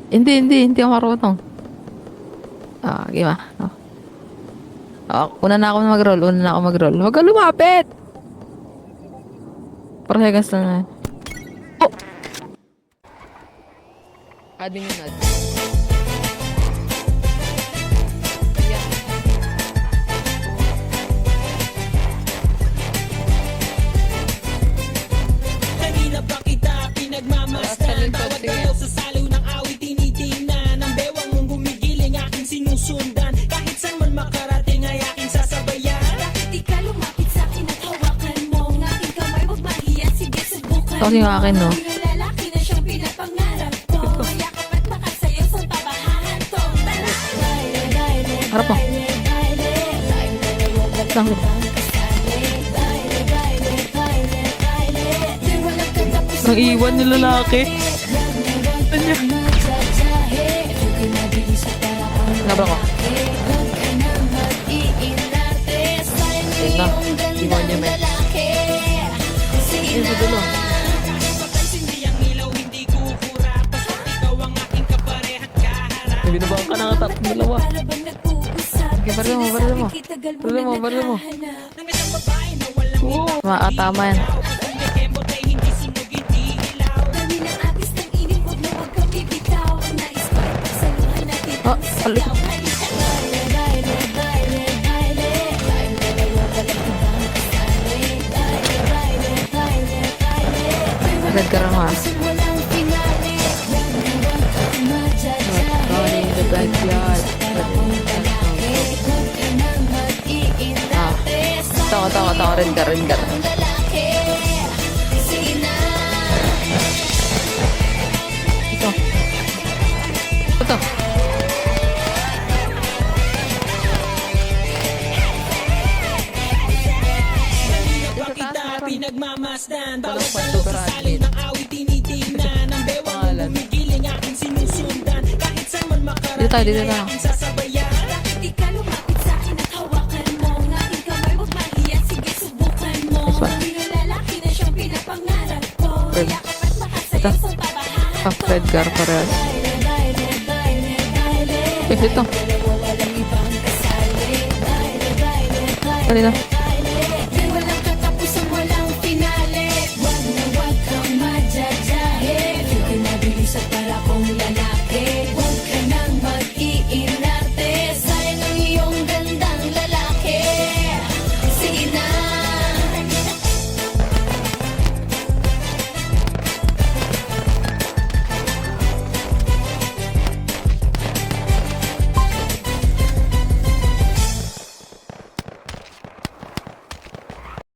Hindi ako marunong. Ah, game ah. Oh. Una na ako mag-roll. Huwag ka lumapit! Parehas lang na. Oh! Adding yun, add. Kanina pa kita pinagmamasdan. Bawat galaw sa saliw ng awit tinitingnan. Ang bewang mong gumigiling aking sinusundan. Kahit saan man makarating ay aking sasabayan. Bakit di ka lumapit sa'kin at hawakan mo ang aking kamay? Huwag mahiya, sige subukan Ito yung akin, no? Yung lalaki na siyang pinapangarap ko. Yakap at makasayaw sa tabahan to. Tara! Harap mo. Lang. Nang iwan yung lalaki. Nabra ko. Ayun na. Iwan niya, men. Ayun sa dulo. Papansin di ang ilaw, hindi kukura. Basta ikaw ang aking kaparehat kaharap. Binabang ka na nga tapos dalawa. Okay, baril mo. Baril mo. Nang isang babae na walang Makatama yan. Hindi kembot ay hindi sinugit ilaw. Dami ng agis ng init, huwag na huwag kang bibitaw. Nais ko ipagsaluhan natin ang Alis. sayaw. Agad ka lang ha. Walang pinali. Sorry, the backyard. Ito. Rin ka. Ito. Bakita pinagmamasdan. Bawat Walang galaw sa saliw ng awit tinitingnan. Ang bewang mong Pangalan. gumigiling aking sinusundan. Kahit saan man Dito tayo, makarating dito ay tayo. aking sasabayan. Bakit di ka lumapit sa'kin at hawakan mo ang aking kamay? Huwag mahiya, sige subukan mo. This one. Yung lalaki na siyang pinapangarap ko. Fred. Yakap at makasayaw sa tabahan. Edgar parehas. Ito. Dali na. Di walang katapusan, walang finale. Wag na wag kang madyajahe. Feel ka na bilis at para kong lalaki.